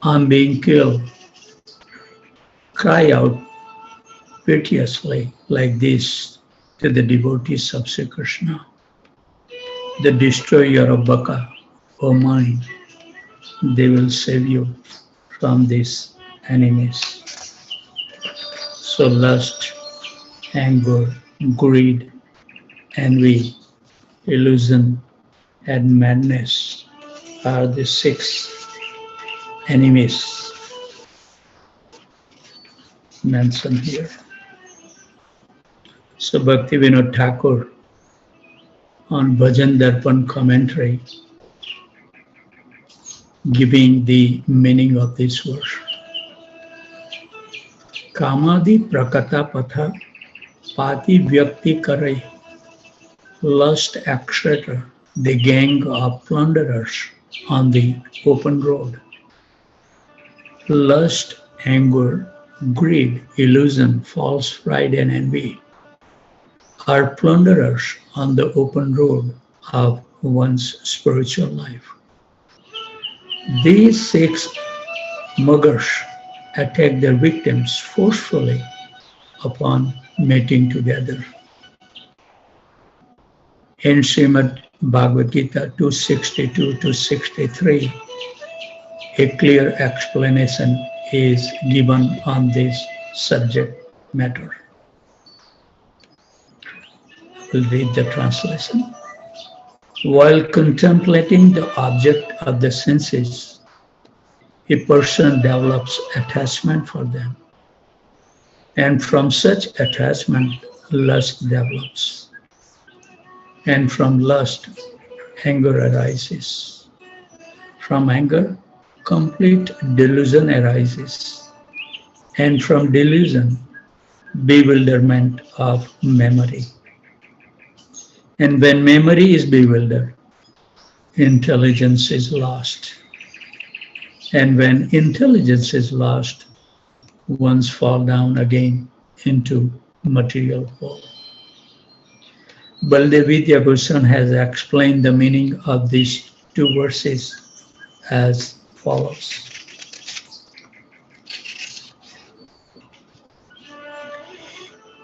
I'm being killed, cry out piteously like this to the devotees of Sri Krishna, the destroyer of Baka, O mind. They will save you from these enemies. So lust, anger, greed, envy, illusion, and madness are the six enemies mentioned here. So Bhaktivinoda Thakur on Bhajan Darpan commentary giving the meaning of this verse. Kamadi prakata patha pati vyakti karai, lust etc. the gang of plunderers on the open road. Lust, anger, greed, illusion, false pride and envy are plunderers on the open road of one's spiritual life. These six muggers attack their victims forcefully upon meeting together. In Srimad Bhagavad Gita 262-63, a clear explanation is given on this subject matter. We'll read the translation. While contemplating the object of the senses, a person develops attachment for them. And from such attachment, lust develops. And from lust, anger arises. From anger, complete delusion arises. And from delusion, bewilderment of memory. And when memory is bewildered, intelligence is lost. And when intelligence is lost, one falls down again into material world. Baldevidya Goswami has explained the meaning of these two verses as follows.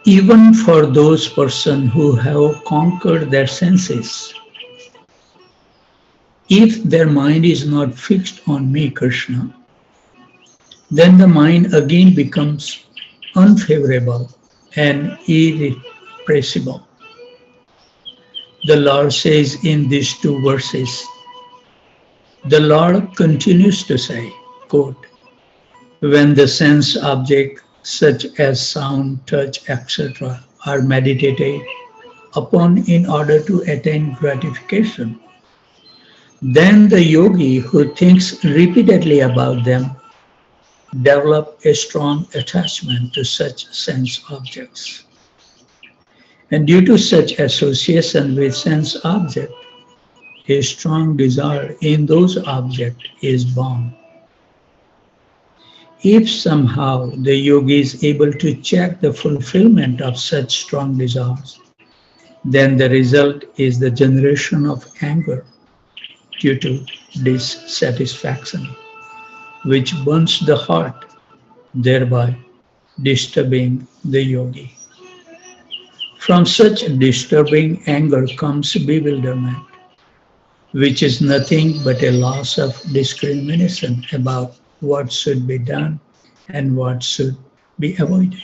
Even for those persons who have conquered their senses, if their mind is not fixed on me, Krishna, then the mind again becomes unfavorable and irrepressible. The Lord says in these two verses, the Lord continues to say, quote, when the sense object such as sound, touch, etc. are meditated upon in order to attain gratification, then the yogi who thinks repeatedly about them develop a strong attachment to such sense objects. And due to such association with sense object, a strong desire in those objects is born. If somehow the yogi is able to check the fulfillment of such strong desires, then the result is the generation of anger due to dissatisfaction, which burns the heart, thereby disturbing the yogi. From such disturbing anger comes bewilderment, which is nothing but a loss of discrimination about what should be done and what should be avoided.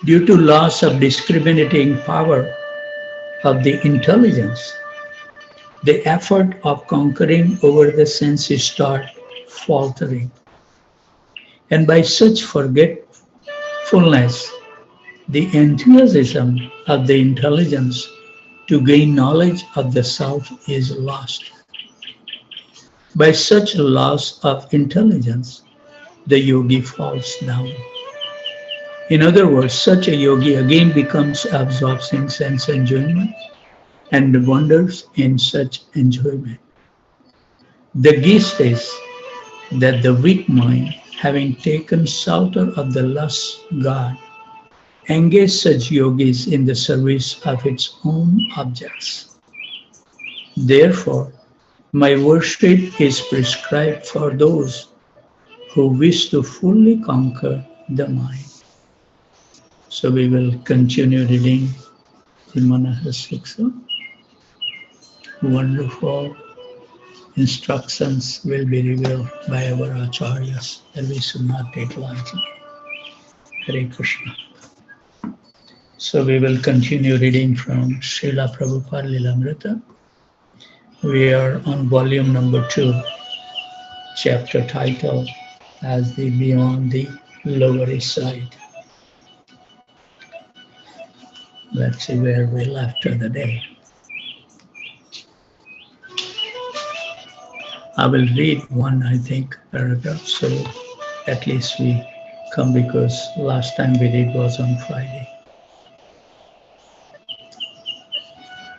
Due to loss of discriminating power of the intelligence, the effort of conquering over the senses start faltering. And by such forgetfulness, the enthusiasm of the intelligence to gain knowledge of the self is lost. By such loss of intelligence, the yogi falls down. In other words, such a yogi again becomes absorbed in sense enjoyment and wanders in such enjoyment. The gist is that the weak mind, having taken shelter of the lust god, engages such yogis in the service of its own objects. Therefore, my worship is prescribed for those who wish to fully conquer the mind. So we will continue reading the Manahsikhsha. Wonderful instructions will be revealed by our acharyas that we should not take lightly. Hare Krishna. So we will continue reading from Srila Prabhupada Lilamrta. We are on volume number 2, chapter title as the Beyond the Lower East Side. Let's see where we left the day. I will read one, I think, paragraph, so at least we come, because last time we did was on Friday.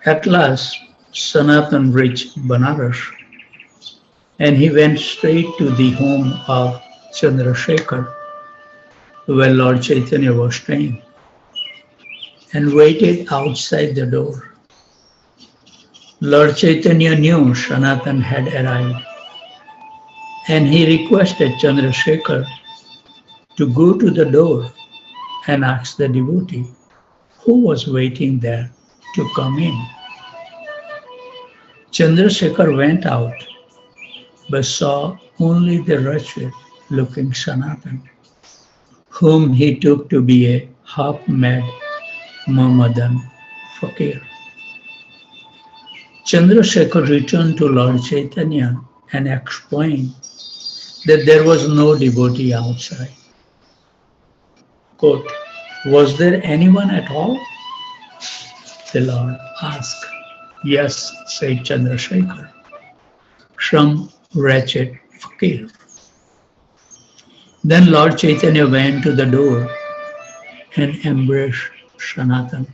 At last, Sanatan reached Banaras, and he went straight to the home of Chandrasekhar, where Lord Chaitanya was staying, and waited outside the door. Lord Chaitanya knew Sanatan had arrived, and he requested Chandrasekhar to go to the door and ask the devotee who was waiting there to come in. Chandrasekhar went out, but saw only the wretched-looking Sanatan, whom he took to be a half-mad Mohammedan fakir. Chandrasekhar returned to Lord Chaitanya and explained that there was no devotee outside. Quote, "Was there anyone at all?" the Lord asked. "Yes," said Chandrasekhar, "some wretched fakir." Then Lord Chaitanya went to the door and embraced Sanatan.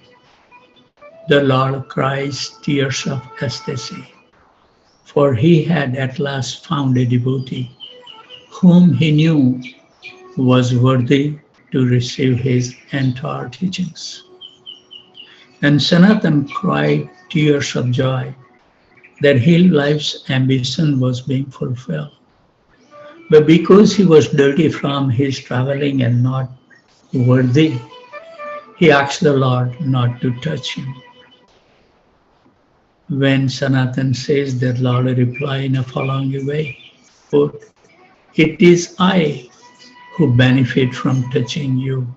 The Lord cries tears of ecstasy, for he had at last found a devotee whom he knew was worthy to receive his entire teachings. And Sanatan cried tears of joy that his life's ambition was being fulfilled. But because he was dirty from his traveling and not worthy, he asked the Lord not to touch him. When Sanatan says that, Lord replied in the following way, quote, "It is I who benefit from touching you.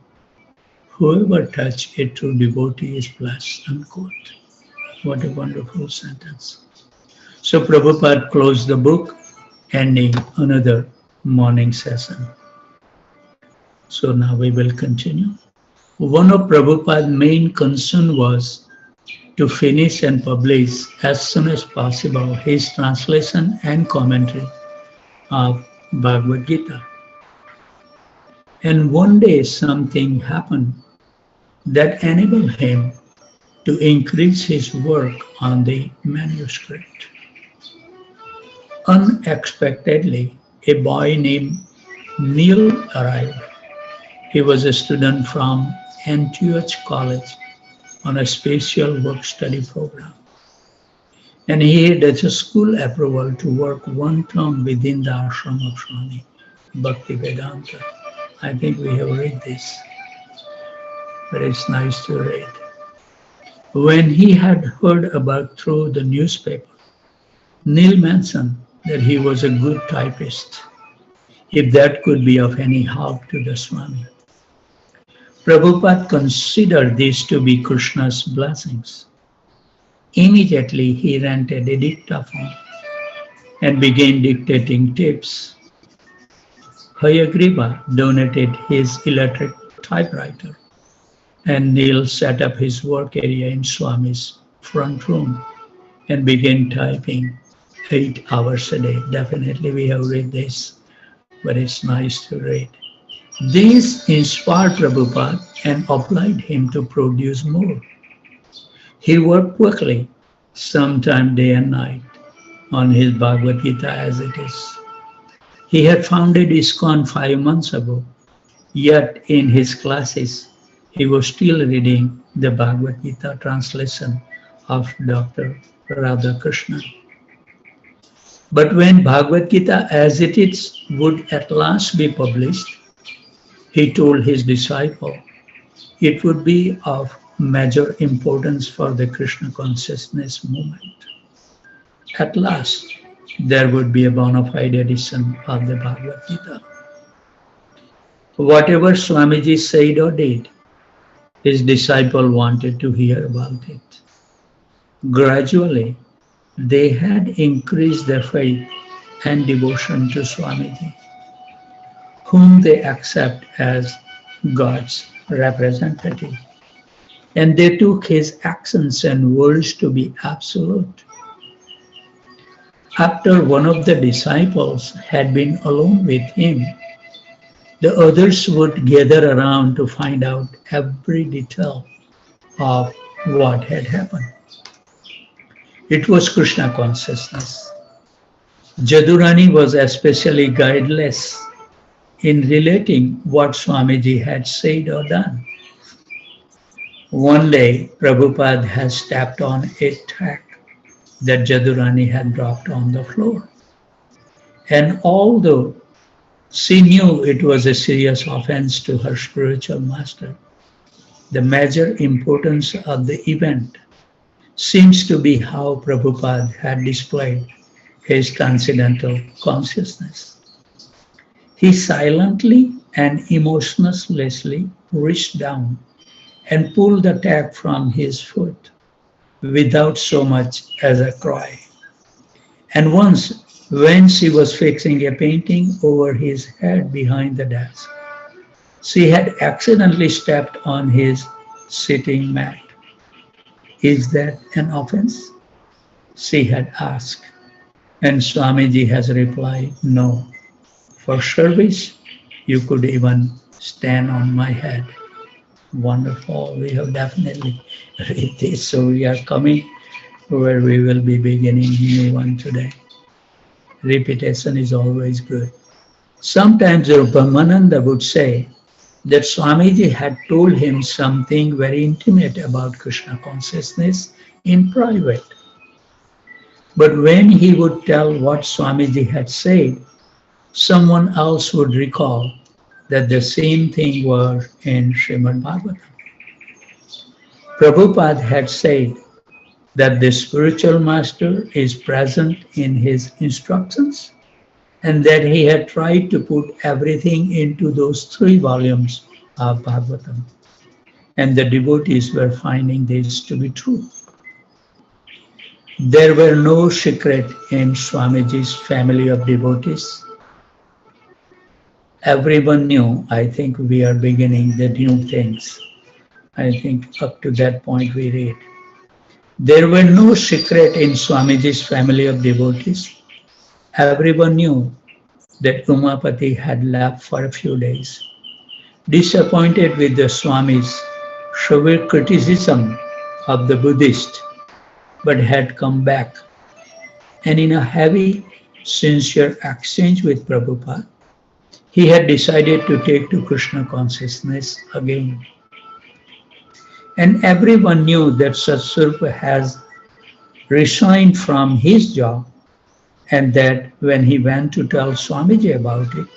Whoever touch a true devotee is blessed." Unquote. What a wonderful sentence. So Prabhupada closed the book, ending another morning session. So now we will continue. One of Prabhupada's main concern was to finish and publish as soon as possible his translation and commentary of Bhagavad Gita. And one day something happened that enabled him to increase his work on the manuscript. Unexpectedly, a boy named Neil arrived. He was a student from Antioch College on a special work-study program. And he had a school approval to work one term within the ashram of Swami Bhaktivedanta. I think we have read this, but it's nice to read. When he had heard about through the newspaper, Neil mentioned that he was a good typist, if that could be of any help to the Swami. Prabhupada considered this to be Krishna's blessings. Immediately he rented a dictaphone and began dictating tips. Hayagriva donated his electric typewriter, and Neil set up his work area in Swami's front room and began typing 8 hours a day. Definitely we have read this, but it's nice to read. This inspired Prabhupada and obliged him to produce more. He worked quickly, sometime day and night, on his Bhagavad Gita as it is. He had founded ISKCON 5 months ago, yet in his classes, he was still reading the Bhagavad Gita translation of Dr. Radhakrishnan. But when Bhagavad Gita as it is would at last be published, he told his disciple it would be of major importance for the Krishna consciousness movement. At last, there would be a bona fide edition of the Bhagavad Gita. Whatever Swamiji said or did, his disciple wanted to hear about it. Gradually, they had increased their faith and devotion to Swamiji, whom they accept as God's representative. And they took his actions and words to be absolute. After one of the disciples had been alone with him, the others would gather around to find out every detail of what had happened. It was Krishna consciousness. Jadurani was especially guideless in relating what Swamiji had said or done. One day, Prabhupada had stepped on a track that Jadurani had dropped on the floor. And although she knew it was a serious offense to her spiritual master, the major importance of the event seems to be how Prabhupada had displayed his transcendental consciousness. He silently and emotionlessly reached down and pulled the tag from his foot without so much as a cry. And once, when she was fixing a painting over his head behind the desk, she had accidentally stepped on his sitting mat. Is that an offense? She had asked. And Swamiji has replied, no. For service, you could even stand on my head. Wonderful. We have definitely read this. So we are coming where we will be beginning new one today. Repetition is always good. Sometimes Brahmananda would say that Swamiji had told him something very intimate about Krishna consciousness in private. But when he would tell what Swamiji had said, someone else would recall that the same thing was in Srimad Bhagavatam. Prabhupada had said that the spiritual master is present in his instructions and that he had tried to put everything into those 3 volumes of Bhagavatam. And the devotees were finding this to be true. There were no secret in Swamiji's family of devotees. Everyone knew. I think we are beginning the new things. I think up to that point we read. There were no secret in Swamiji's family of devotees. Everyone knew that Umapati had left for a few days, disappointed with the Swami's severe criticism of the Buddhist, but had come back. And in a heavy, sincere exchange with Prabhupada, he had decided to take to Krishna consciousness again. And everyone knew that Satsvarupa has resigned from his job, and that when he went to tell Swamiji about it,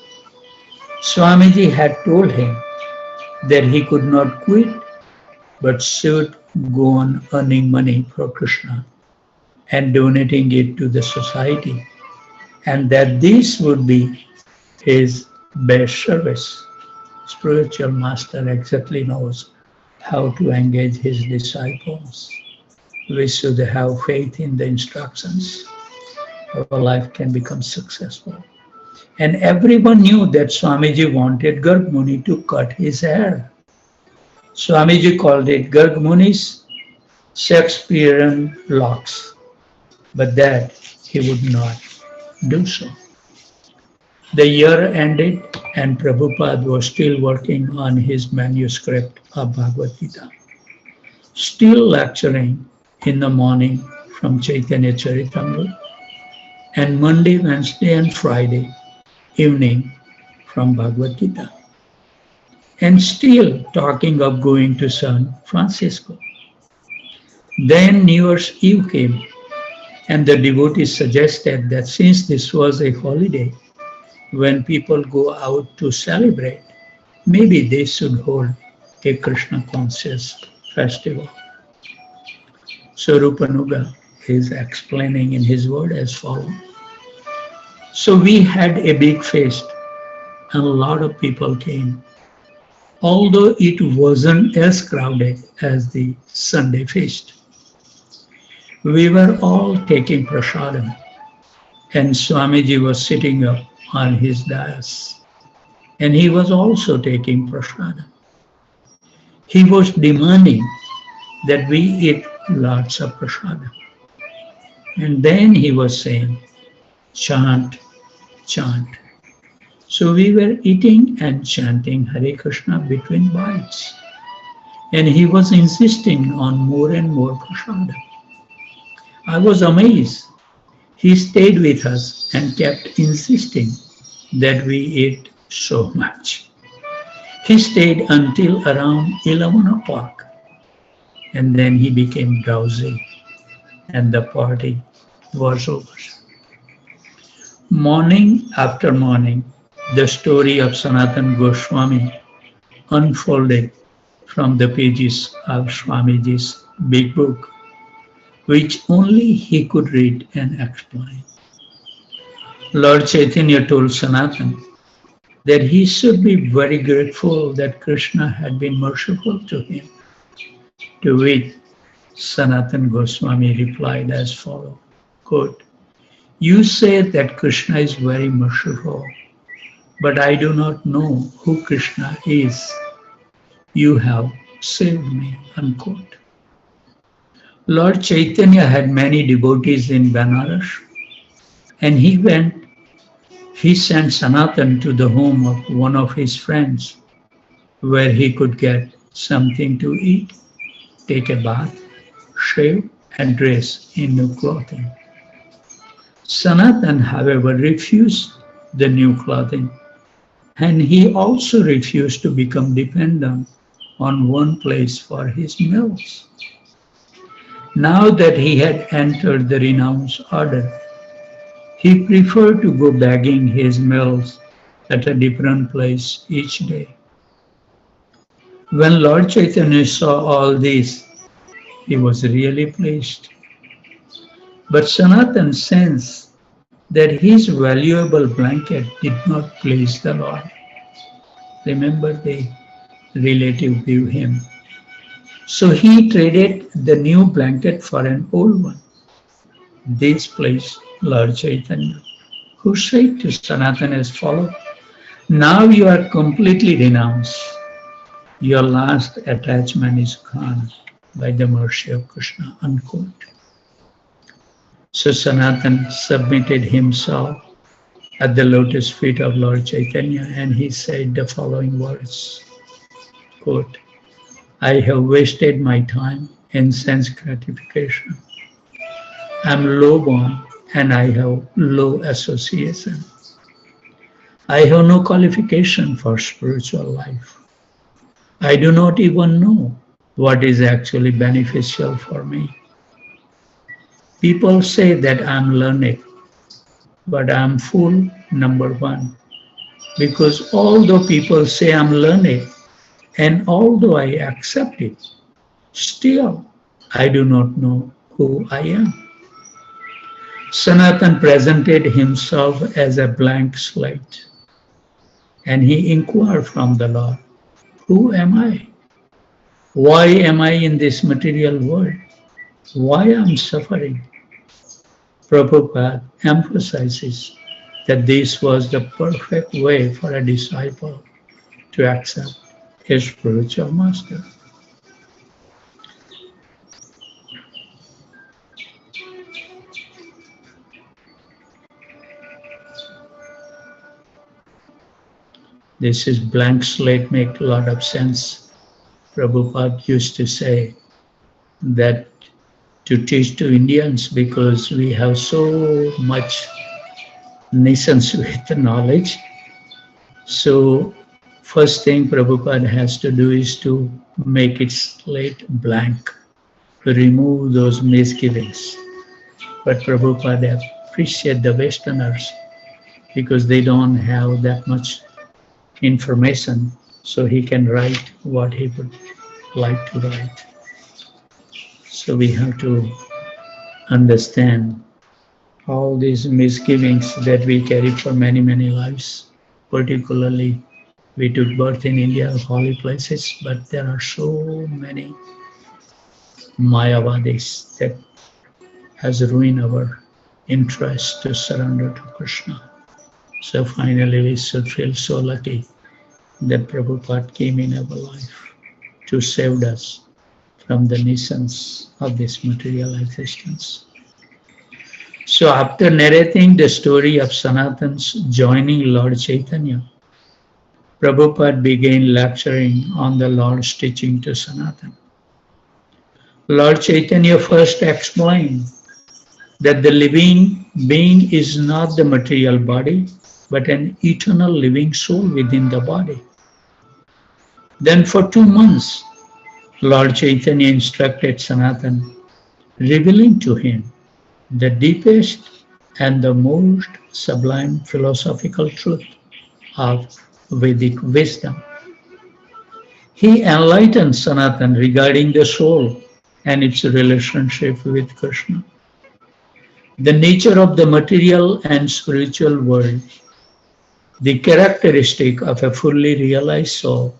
Swamiji had told him that he could not quit, but should go on earning money for Krishna and donating it to the society, and that this would be his best service. Spiritual master exactly knows how to engage his disciples. We should have faith in the instructions. Our life can become successful. And everyone knew that Swamiji wanted Garg Muni to cut his hair. Swamiji called it Garg Muni's Shakespearean locks, but that he would not do so. The year ended and Prabhupada was still working on his manuscript of Bhagavad Gita, still lecturing in the morning from Chaitanya Charitamrita, and Monday, Wednesday and Friday evening from Bhagavad Gita, and still talking of going to San Francisco. Then New Year's Eve came And the devotees suggested that since this was a holiday, when people go out to celebrate, maybe they should hold a Krishna conscious festival. So Rupanuga is explaining in his word as follows. So we had a big feast and a lot of people came, although it wasn't as crowded as the Sunday feast. We were all taking prasadam, and Swamiji was sitting up on his dais, and he was also taking prasadam. He was demanding that we eat lots of prasadam. And then he was saying, chant, chant. So we were eating and chanting Hare Krishna between bites. And he was insisting on more and more prasadam. I was amazed. He stayed with us and kept insisting that we eat so much. He stayed until around 11 o'clock, and then he became drowsy, and the party was over. Morning after morning, the story of Sanatana Goswami unfolded from the pages of Swamiji's big book, which only he could read and explain. Lord Chaitanya told Sanatana that he should be very grateful that Krishna had been merciful to him. To which Sanatana Goswami replied as follows, quote, you say that Krishna is very merciful, but I do not know who Krishna is. You have saved me, unquote. Lord Chaitanya had many devotees in Benares, and he sent Sanatana to the home of one of his friends, where he could get something to eat, take a bath, shave, and dress in new clothing. Sanatana, however, refused the new clothing, and he also refused to become dependent on one place for his meals. Now that he had entered the renounced order, he preferred to go begging his meals at a different place each day. When Lord Chaitanya saw all this, he was really pleased. But Sanatana sensed that his valuable blanket did not please the Lord. Remember, the relative gave him. So he traded the new blanket for an old one. This pleased Lord Chaitanya, who said to Sanatana as follows, now you are completely renounced. Your last attachment is gone by the mercy of Krishna, unquote. So Sanatana submitted himself at the lotus feet of Lord Chaitanya, and he said the following words, quote, I have wasted my time in sense gratification. I am low born and I have low association. I have no qualification for spiritual life. I do not even know what is actually beneficial for me. People say that I am learned, but I am fool number one, because although people say I am learned, and although I accept it, still I do not know who I am. Sanatana presented himself as a blank slate, and he inquired from the Lord, who am I? Why am I in this material world? Why am I suffering? Prabhupada emphasizes that this was the perfect way for a disciple to accept his spiritual master. This is blank slate make a lot of sense. Prabhupada used to say that to teach to Indians, because we have so much nations with the knowledge. So first thing Prabhupada has to do is to make its slate blank, to remove those misgivings. But Prabhupada appreciates the Westerners because they don't have that much information, so he can write what he would like to write. So we have to understand all these misgivings that we carry for many, many lives. Particularly, we took birth in India, holy places, but there are so many Mayavadis that has ruined our interest to surrender to Krishna. So finally, we should feel so lucky that Prabhupada came in our life to save us from the nuisance of this material existence. So after narrating the story of Sanatan's joining Lord Chaitanya, Prabhupada began lecturing on the Lord's teaching to Sanatan. Lord Chaitanya first explained that the living being is not the material body, but an eternal living soul within the body. Then for 2 months, Lord Chaitanya instructed Sanatan, revealing to him the deepest and the most sublime philosophical truth of Vedic wisdom. He enlightened Sanatan regarding the soul and its relationship with Krishna, the nature of the material and spiritual world, the characteristic of a fully realized soul,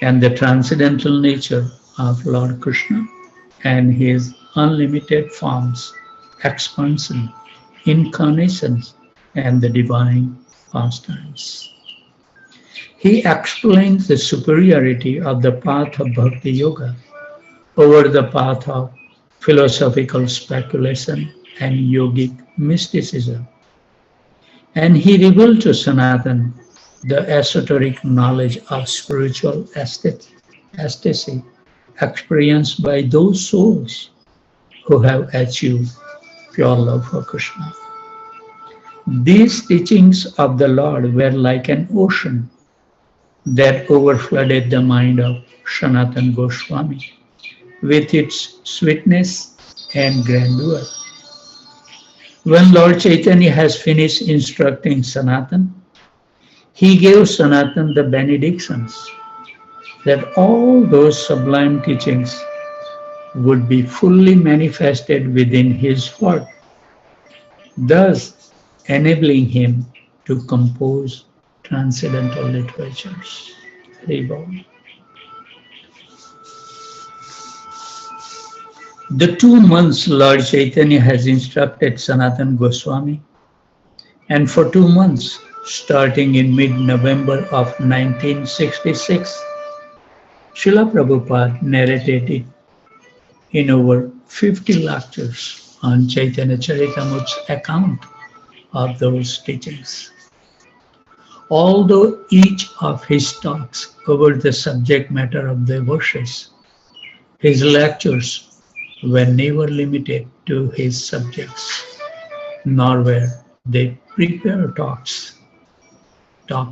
and the transcendental nature of Lord Krishna and his unlimited forms, expansion, incarnations, and the divine pastimes. He explains the superiority of the path of Bhakti Yoga over the path of philosophical speculation and yogic mysticism. And he revealed to Sanatan the esoteric knowledge of spiritual ecstasy experienced by those souls who have achieved pure love for Krishna. These teachings of the Lord were like an ocean that overflooded the mind of Sanatana Goswami with its sweetness and grandeur. When Lord Chaitanya has finished instructing Sanatan, he gave Sanatan the benedictions that all those sublime teachings would be fully manifested within his heart, thus enabling him to compose transcendental literatures. The 2 months Lord Chaitanya has instructed Sanatana Goswami, and for 2 months, starting in mid-November of 1966, Srila Prabhupada narrated it in over 50 lectures on Chaitanya Charitamrita's account of those teachings. Although each of his talks covered the subject matter of the verses, his lectures were never limited to his subjects, nor were they prepared talk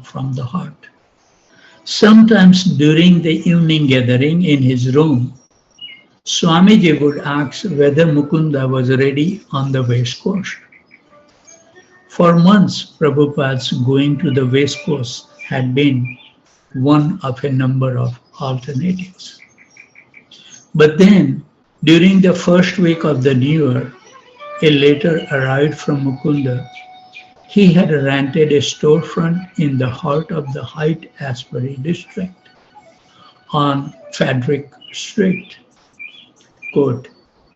from the heart. Sometimes during the evening gathering in his room, Swamiji would ask whether Mukunda was ready on the West Coast. For months, Prabhupada's going to the West Coast had been one of a number of alternatives. But then, during the first week of the new year, a letter arrived from Mukunda. He had rented a storefront in the heart of the Haight-Ashbury district on Frederick Street. Quote,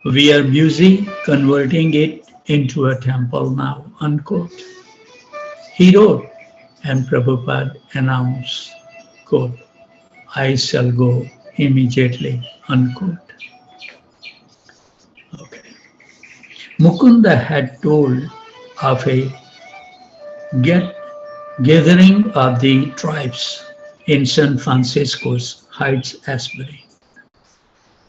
"We are busy converting it into a temple now," unquote. He wrote, and Prabhupada announced, quote, "I shall go immediately," unquote. Okay. Mukunda had told of a gathering of the tribes in San Francisco's Haight-Ashbury.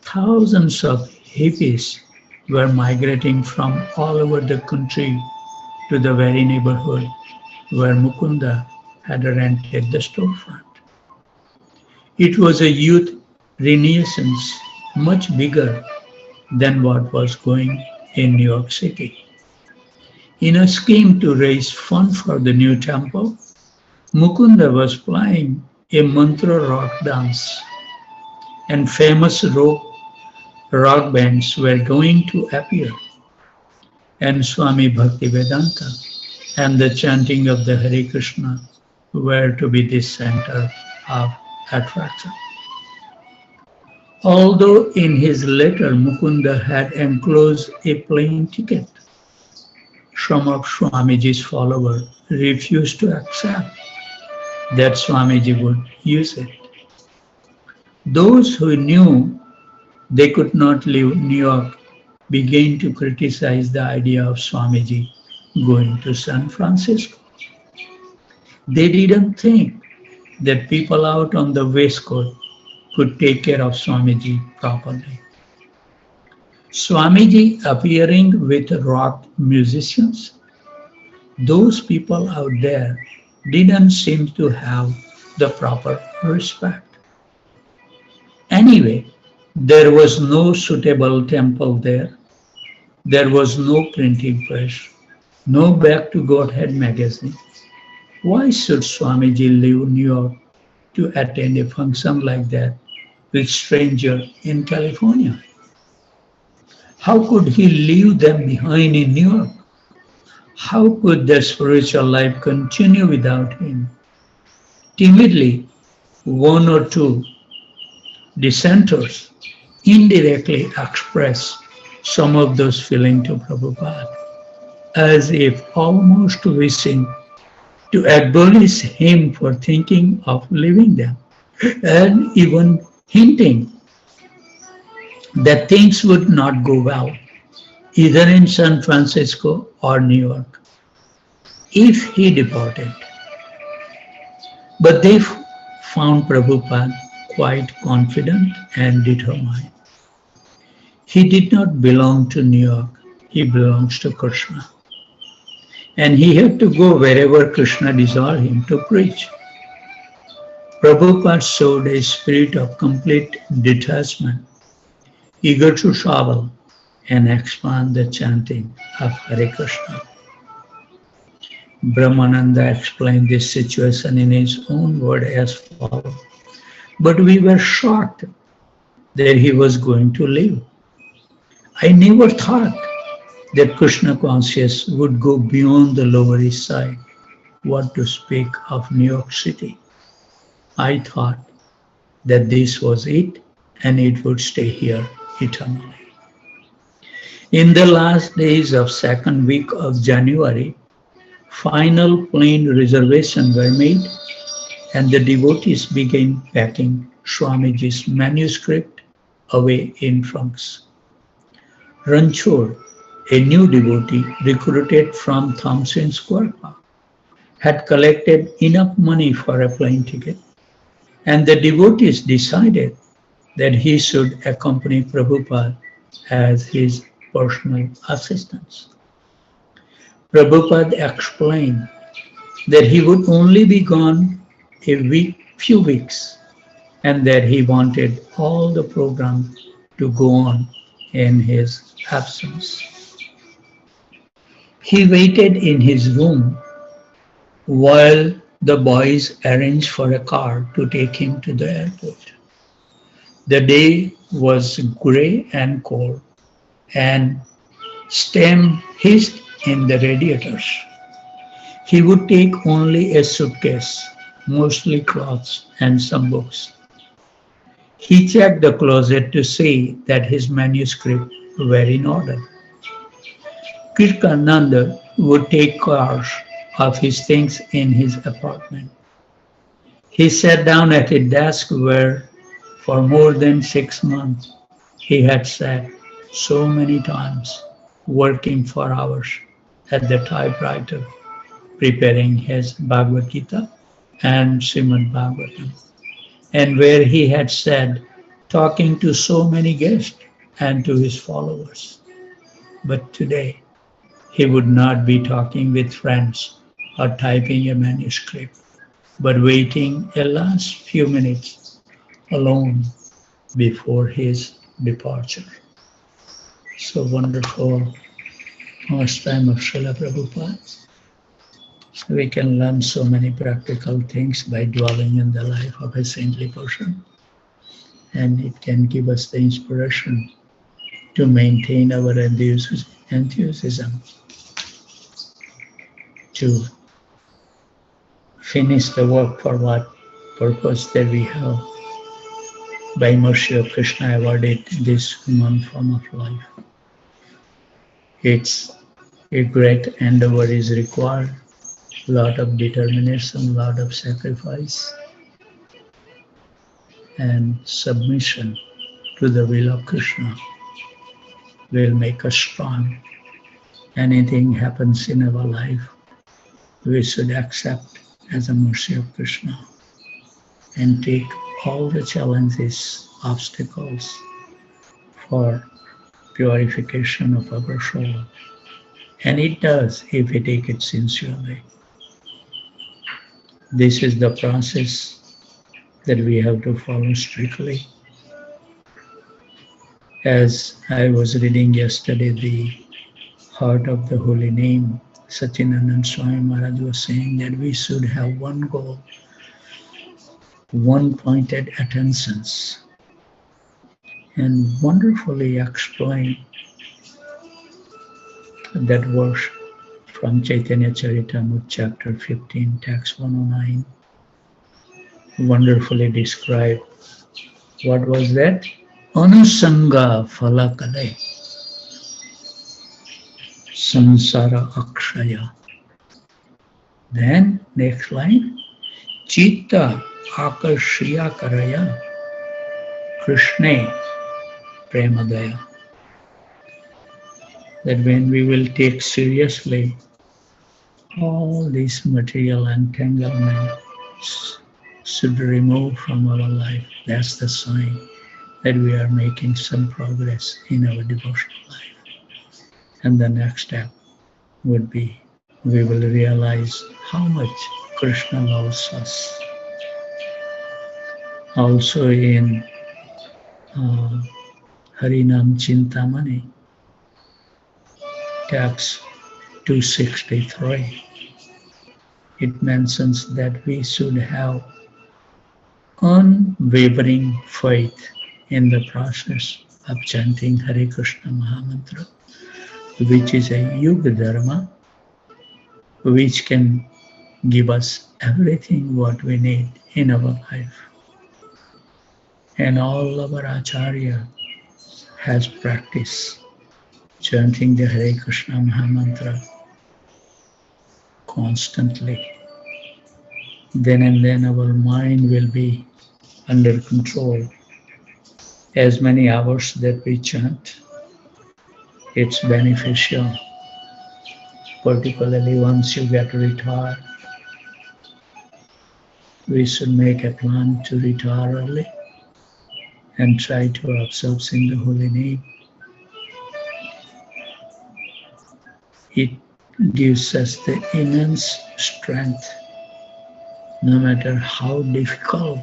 Thousands of hippies were migrating from all over the country to the very neighborhood where Mukunda had rented the storefront. It was a youth renaissance much bigger than what was going in New York City. In a scheme to raise funds for the new temple, Mukunda was playing a mantra rock dance, and famous rock bands were going to appear, and Swami Bhaktivedanta and the chanting of the Hare Krishna were to be the center of attraction. Although in his letter Mukunda had enclosed a plane ticket, some of Swamiji's followers refused to accept that Swamiji would use it. Those who knew they could not leave New York began to criticize the idea of Swamiji going to San Francisco. They didn't think that people out on the West Coast could take care of Swamiji properly. Swamiji appearing with rock musicians, those people out there didn't seem to have the proper respect. Anyway, there was no suitable temple there. There was no printing press, no Back to Godhead magazine. Why should Swamiji leave New York to attend a function like that with strangers in California? How could he leave them behind in New York? How could their spiritual life continue without him? Timidly, one or two dissenters indirectly expressed some of those feelings to Prabhupada, as if almost wishing to abolish him for thinking of leaving them, and even hinting that things would not go well, either in San Francisco or New York, if he departed. But they found Prabhupada quite confident and determined. He did not belong to New York, he belongs to Krishna. And he had to go wherever Krishna desired him to preach. Prabhupada showed a spirit of complete detachment, eager to travel and expand the chanting of Hare Krishna. Brahmananda explained this situation in his own word as follows. But we were shocked that he was going to leave. I never thought that Krishna consciousness would go beyond the Lower East Side, what to speak of New York City. I thought that this was it and it would stay here eternally. In the last days of second week of January, final plane reservations were made and the devotees began packing Swamiji's manuscript away in trunks. Ranchor, a new devotee recruited from Thompson Square Park, had collected enough money for a plane ticket, and the devotees decided that he should accompany Prabhupada as his personal assistant. Prabhupada explained that he would only be gone few weeks, and that he wanted all the program to go on in his absence. He waited in his room while the boys arranged for a car to take him to the airport. The day was gray and cold, and steam hissed in the radiators. He would take only a suitcase, mostly clothes and some books. He checked the closet to see that his manuscripts were in order. Kirkananda would take charge of his things in his apartment. He sat down at a desk where, for more than 6 months, he had sat so many times, working for hours at the typewriter, preparing his Bhagavad Gita and Srimad Bhagavatam, and where he had sat talking to so many guests and to his followers. But today, he would not be talking with friends or typing a manuscript, but waiting a last few minutes alone before his departure. So wonderful pastime of Srila Prabhupada. We can learn so many practical things by dwelling in the life of a saintly person. And it can give us the inspiration to maintain our enthusiasm to finish the work for what purpose that we have by mercy of Krishna awarded this human form of life. It's a great endeavor is required, lot of determination, lot of sacrifice and submission to the will of Krishna will make us strong. Anything happens in our life, we should accept as a mercy of Krishna and take all the challenges, obstacles for purification of our soul. And it does if we take it sincerely. This is the process that we have to follow strictly. As I was reading yesterday, the heart of the holy name, Satyananda Swami Maharaj was saying that we should have one goal, one pointed attentions, and wonderfully explained that verse from Chaitanya Charitamrita, chapter 15, text 109, wonderfully described. What was that? Anusanga phalakale, samsara akshaya. Then, next line, chitta akashriya karaya, Krishna premadaya. That when we will take seriously all these material entanglements should remove from our life, that's the sign that we are making some progress in our devotional life. And the next step would be we will realize how much Krishna loves us. Also in Harinam Chintamani, text 263, it mentions that we should have unwavering faith in the process of chanting Hare Krishna Mahamantra, which is a Yuga Dharma, which can give us everything what we need in our life. And all our Acharya has practiced chanting the Hare Krishna Mahamantra constantly. Then and then our mind will be under control. As many hours that we chant, it's beneficial, particularly once you get retired. We should make a plan to retire early and try to observe in the holy name. It gives us the immense strength. No matter how difficult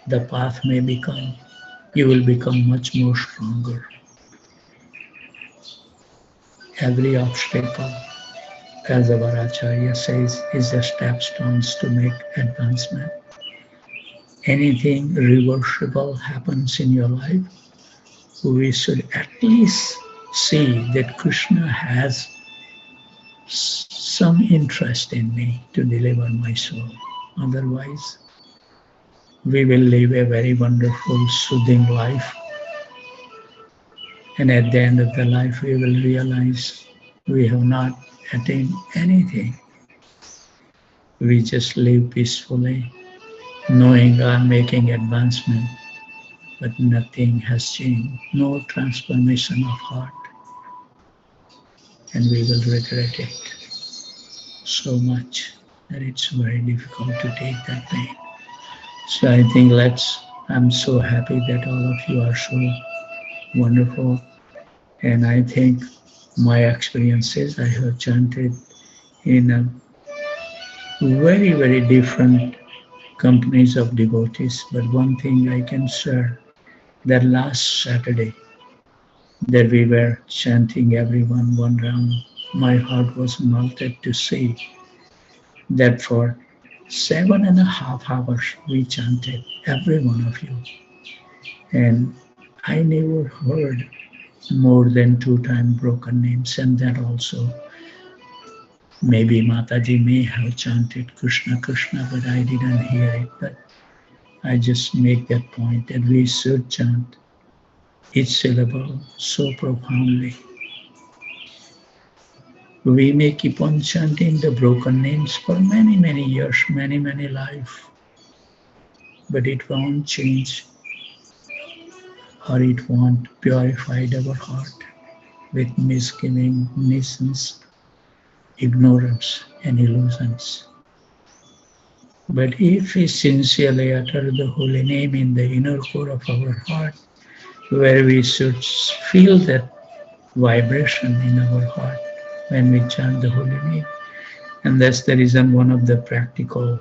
the path may become, you will become much more stronger. Every obstacle, as our Acharya says, is a stepstones to make advancement. Anything reversible happens in your life, we should at least see that Krishna has some interest in me to deliver my soul. Otherwise, we will live a very wonderful, soothing life. And at the end of the life, we will realize we have not attained anything. We just live peacefully, knowing I'm making advancement, but nothing has changed, no transformation of heart. And we will regret it so much that it's very difficult to take that pain. So I think I'm so happy that all of you are so wonderful. And I think my experiences, I have chanted in a very, very different companies of devotees. But one thing I can share, that last Saturday, that we were chanting everyone one round. My heart was melted to see that for 7.5 hours we chanted, every one of you. And I never heard more than 2 times broken names, and that also maybe Mataji may have chanted Krishna Krishna, but I didn't hear it. But I just make that point that we should chant each syllable so profoundly. We may keep on chanting the broken names for many, many years, many, many lives, but it won't change or it won't purify our heart with misgiving, nuisance, ignorance, and illusions. But if we sincerely utter the holy name in the inner core of our heart, where we should feel that vibration in our heart when we chant the holy name, and that's the reason one of the practical